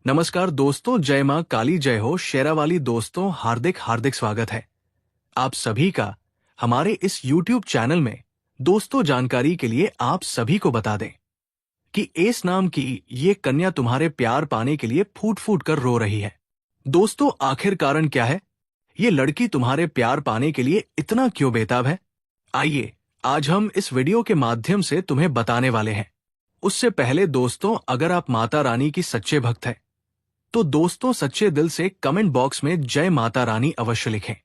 नमस्कार दोस्तों, जय मां काली जय हो। शेरावाली दोस्तों, हार्दिक हार्दिक स्वागत है आप सभी का हमारे इस YouTube चैनल में। दोस्तों, जानकारी के लिए आप सभी को बता दें कि एस नाम की ये कन्या तुम्हारे प्यार पाने के लिए फूट फूट कर रो रही है। दोस्तों, आखिर कारण क्या है? ये लड़की तुम्हारे प्यार पाने के लिए इतना क्यों बेताब है? आइए आज हम इस वीडियो के माध्यम से तुम्हें बताने वाले हैं। उससे पहले दोस्तों, अगर आप माता रानी की सच्चे भक्त हैं तो दोस्तों सच्चे दिल से कमेंट बॉक्स में जय माता रानी अवश्य लिखें।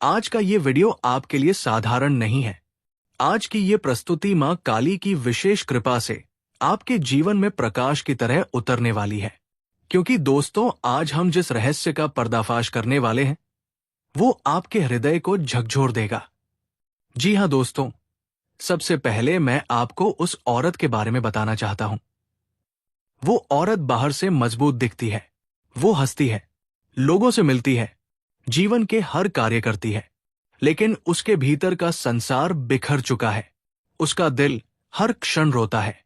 आज का ये वीडियो आपके लिए साधारण नहीं है। आज की ये प्रस्तुति मां काली की विशेष कृपा से आपके जीवन में प्रकाश की तरह उतरने वाली है। क्योंकि दोस्तों, आज हम जिस रहस्य का पर्दाफाश करने वाले हैं वो आपके हृदय को झकझोर देगा। जी हाँ दोस्तों, सबसे पहले मैं आपको उस औरत के बारे में बताना चाहता हूं। वो औरत बाहर से मजबूत दिखती है, वो हंसती है, लोगों से मिलती है, जीवन के हर कार्य करती है, लेकिन उसके भीतर का संसार बिखर चुका है। उसका दिल हर क्षण रोता है,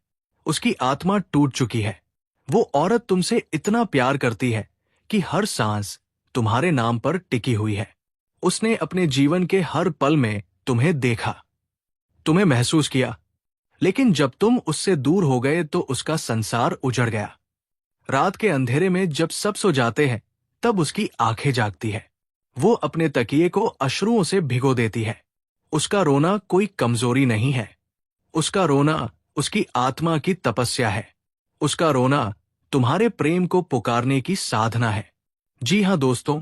उसकी आत्मा टूट चुकी है। वो औरत तुमसे इतना प्यार करती है कि हर सांस तुम्हारे नाम पर टिकी हुई है। उसने अपने जीवन के हर पल में तुम्हें देखा, तुम्हें महसूस किया, लेकिन जब तुम उससे दूर हो गए तो उसका संसार उजड़ गया। रात के अंधेरे में जब सब सो जाते हैं तब उसकी आंखें जागती है। वो अपने तकिए को अश्रुओं से भिगो देती है। उसका रोना कोई कमजोरी नहीं है, उसका रोना उसकी आत्मा की तपस्या है। उसका रोना तुम्हारे प्रेम को पुकारने की साधना है। जी हाँ दोस्तों,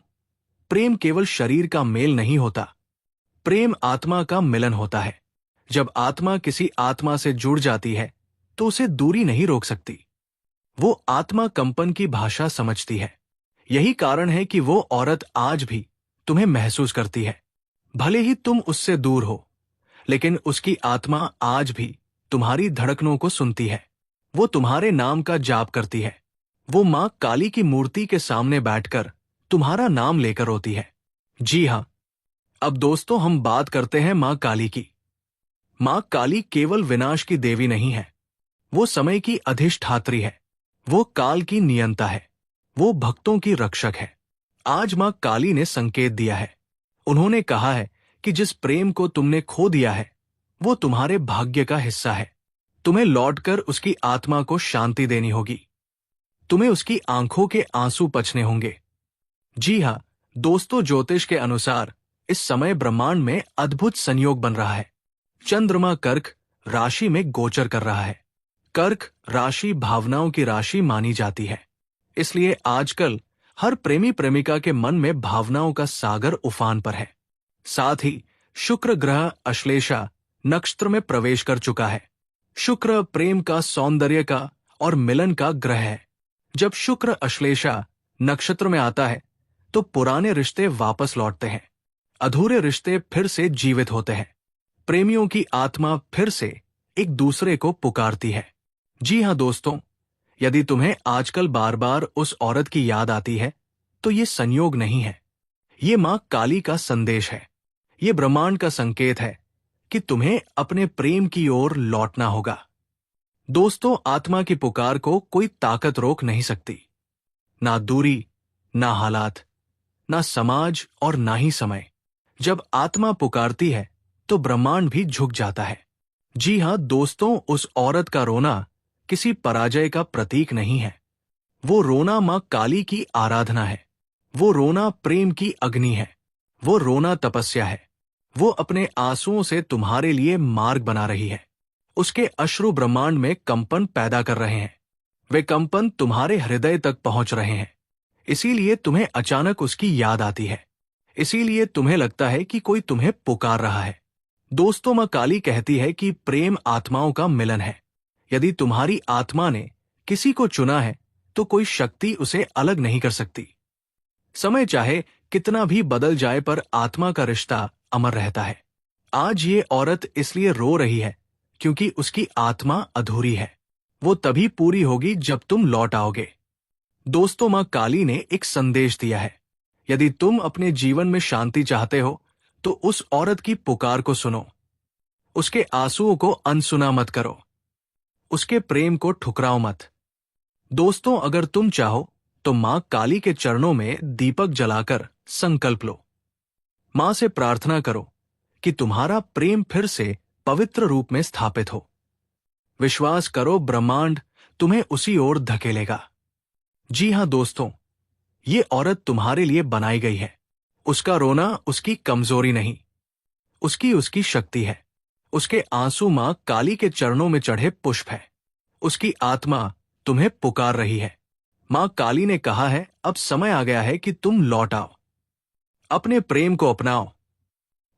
प्रेम केवल शरीर का मेल नहीं होता, प्रेम आत्मा का मिलन होता है। जब आत्मा किसी आत्मा से जुड़ जाती है तो उसे दूरी नहीं रोक सकती। वो आत्मा कंपन की भाषा समझती है। यही कारण है कि वो औरत आज भी तुम्हें महसूस करती है। भले ही तुम उससे दूर हो, लेकिन उसकी आत्मा आज भी तुम्हारी धड़कनों को सुनती है। वो तुम्हारे नाम का जाप करती है। वो मां काली की मूर्ति के सामने बैठकर तुम्हारा नाम लेकर रोती है। जी हाँ, अब दोस्तों हम बात करते हैं मां काली की। मां काली केवल विनाश की देवी नहीं है, वो समय की अधिष्ठात्री है, वो काल की नियंता है, वो भक्तों की रक्षक है। आज मां काली ने संकेत दिया है। उन्होंने कहा है कि जिस प्रेम को तुमने खो दिया है वो तुम्हारे भाग्य का हिस्सा है। तुम्हें लौटकर उसकी आत्मा को शांति देनी होगी। तुम्हें उसकी आंखों के आंसू पचने होंगे। जी हाँ दोस्तों, ज्योतिष के अनुसार इस समय ब्रह्मांड में अद्भुत संयोग बन रहा है। चंद्रमा कर्क राशि में गोचर कर रहा है। कर्क राशि भावनाओं की राशि मानी जाती है, इसलिए आजकल हर प्रेमी प्रेमिका के मन में भावनाओं का सागर उफान पर है। साथ ही शुक्र ग्रह अश्लेषा नक्षत्र में प्रवेश कर चुका है। शुक्र प्रेम का, सौंदर्य का और मिलन का ग्रह है। जब शुक्र अश्लेषा नक्षत्र में आता है तो पुराने रिश्ते वापस लौटते हैं, अधूरे रिश्ते फिर से जीवित होते हैं, प्रेमियों की आत्मा फिर से एक दूसरे को पुकारती है। जी हाँ दोस्तों, यदि तुम्हें आजकल बार बार उस औरत की याद आती है तो ये संयोग नहीं है, ये मां काली का संदेश है। ये ब्रह्मांड का संकेत है कि तुम्हें अपने प्रेम की ओर लौटना होगा। दोस्तों, आत्मा की पुकार को कोई ताकत रोक नहीं सकती, ना दूरी, ना हालात, ना समाज और ना ही समय। जब आत्मा पुकारती है तो ब्रह्मांड भी झुक जाता है। जी हाँ दोस्तों, उस औरत का रोना किसी पराजय का प्रतीक नहीं है। वो रोना मां काली की आराधना है। वो रोना प्रेम की अग्नि है। वो रोना तपस्या है। वो अपने आंसुओं से तुम्हारे लिए मार्ग बना रही है। उसके अश्रु ब्रह्मांड में कंपन पैदा कर रहे हैं। वे कंपन तुम्हारे हृदय तक पहुंच रहे हैं। इसीलिए तुम्हें अचानक उसकी याद आती है। इसीलिए तुम्हें लगता है कि कोई तुम्हें पुकार रहा है। दोस्तों, मां काली कहती है कि प्रेम आत्माओं का मिलन है। यदि तुम्हारी आत्मा ने किसी को चुना है तो कोई शक्ति उसे अलग नहीं कर सकती। समय चाहे कितना भी बदल जाए पर आत्मा का रिश्ता अमर रहता है। आज ये औरत इसलिए रो रही है क्योंकि उसकी आत्मा अधूरी है। वो तभी पूरी होगी जब तुम लौट आओगे। दोस्तों, मां काली ने एक संदेश दिया है। यदि तुम अपने जीवन में शांति चाहते हो तो उस औरत की पुकार को सुनो। उसके आंसुओं को अनसुना मत करो, उसके प्रेम को ठुकराओ मत। दोस्तों, अगर तुम चाहो तो मां काली के चरणों में दीपक जलाकर संकल्प लो। मां से प्रार्थना करो कि तुम्हारा प्रेम फिर से पवित्र रूप में स्थापित हो। विश्वास करो, ब्रह्मांड तुम्हें उसी ओर धकेलेगा। जी हां दोस्तों, ये औरत तुम्हारे लिए बनाई गई है। उसका रोना उसकी कमजोरी नहीं, उसकी शक्ति है। उसके आंसू मां काली के चरणों में चढ़े पुष्प है। उसकी आत्मा तुम्हें पुकार रही है। मां काली ने कहा है, अब समय आ गया है कि तुम लौट आओ, अपने प्रेम को अपनाओ,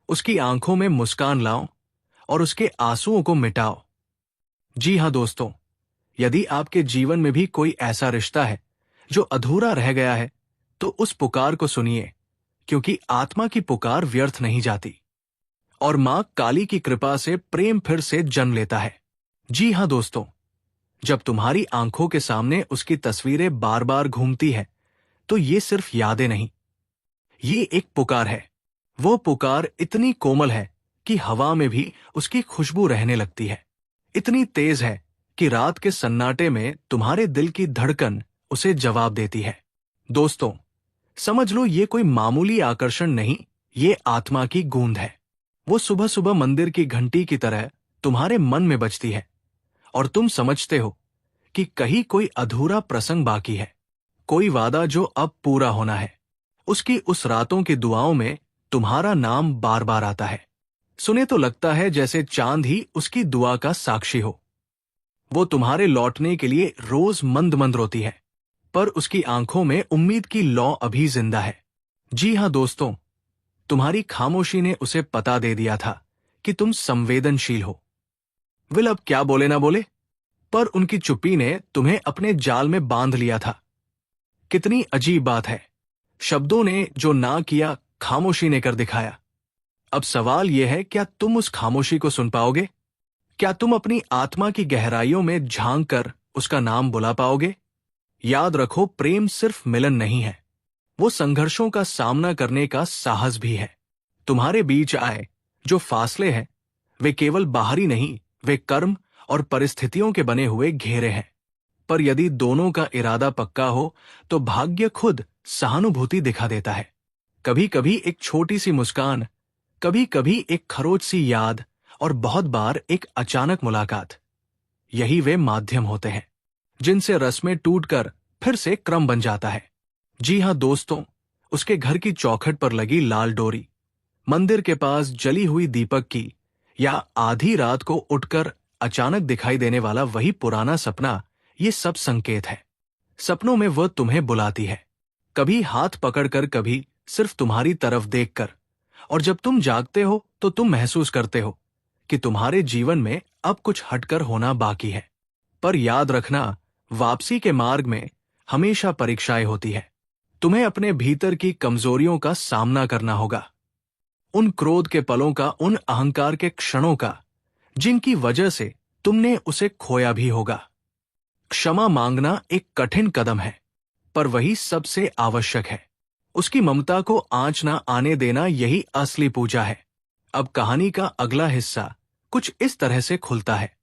उसकी आंखों में मुस्कान लाओ और उसके आंसुओं को मिटाओ। जी हां दोस्तों, यदि आपके जीवन में भी कोई ऐसा रिश्ता है जो अधूरा रह गया है, तो उस पुकार को सुनिए, क्योंकि आत्मा की पुकार व्यर्थ नहीं जाती और मां काली की कृपा से प्रेम फिर से जन्म लेता है। जी हां दोस्तों, जब तुम्हारी आंखों के सामने उसकी तस्वीरें बार बार घूमती है, तो ये सिर्फ यादें नहीं, ये एक पुकार है। वो पुकार इतनी कोमल है कि हवा में भी उसकी खुशबू रहने लगती है, इतनी तेज है कि रात के सन्नाटे में तुम्हारे दिल की धड़कन उसे जवाब देती है। दोस्तों, समझ लो, ये कोई मामूली आकर्षण नहीं, ये आत्मा की गूंज है। वो सुबह सुबह मंदिर की घंटी की तरह तुम्हारे मन में बजती है और तुम समझते हो कि कहीं कोई अधूरा प्रसंग बाकी है, कोई वादा जो अब पूरा होना है। उसकी उस रातों की दुआओं में तुम्हारा नाम बार बार आता है। सुने तो लगता है जैसे चांद ही उसकी दुआ का साक्षी हो। वो तुम्हारे लौटने के लिए रोज मंद मंद रोती है, पर उसकी आंखों में उम्मीद की लौ अभी जिंदा है। जी हां दोस्तों, तुम्हारी खामोशी ने उसे पता दे दिया था कि तुम संवेदनशील हो। विल अब क्या बोले ना बोले, पर उनकी चुप्पी ने तुम्हें अपने जाल में बांध लिया था। कितनी अजीब बात है, शब्दों ने जो ना किया, खामोशी ने कर दिखाया। अब सवाल यह है, क्या तुम उस खामोशी को सुन पाओगे? क्या तुम अपनी आत्मा की गहराइयों में झांक कर उसका नाम बुला पाओगे? याद रखो, प्रेम सिर्फ मिलन नहीं है, वो संघर्षों का सामना करने का साहस भी है। तुम्हारे बीच आए जो फासले हैं, वे केवल बाहरी नहीं, वे कर्म और परिस्थितियों के बने हुए घेरे हैं। पर यदि दोनों का इरादा पक्का हो, तो भाग्य खुद सहानुभूति दिखा देता है। कभी कभी एक छोटी सी मुस्कान, कभी कभी एक खरोच सी याद और बहुत बार एक अचानक मुलाकात, यही वे माध्यम होते हैं जिनसे रस्में टूटकर फिर से क्रम बन जाता है। जी हां दोस्तों, उसके घर की चौखट पर लगी लाल डोरी, मंदिर के पास जली हुई दीपक की, या आधी रात को उठकर अचानक दिखाई देने वाला वही पुराना सपना, ये सब संकेत है। सपनों में वह तुम्हें बुलाती है, कभी हाथ पकड़कर, कभी सिर्फ तुम्हारी तरफ देखकर। और जब तुम जागते हो तो तुम महसूस करते हो कि तुम्हारे जीवन में अब कुछ हटकर होना बाकी है। पर याद रखना, वापसी के मार्ग में हमेशा परीक्षाएं होती है। तुम्हें अपने भीतर की कमजोरियों का सामना करना होगा, उन क्रोध के पलों का, उन अहंकार के क्षणों का, जिनकी वजह से तुमने उसे खोया भी होगा। क्षमा मांगना एक कठिन कदम है, पर वही सबसे आवश्यक है। उसकी ममता को आंच ना आने देना, यही असली पूजा है। अब कहानी का अगला हिस्सा कुछ इस तरह से खुलता है।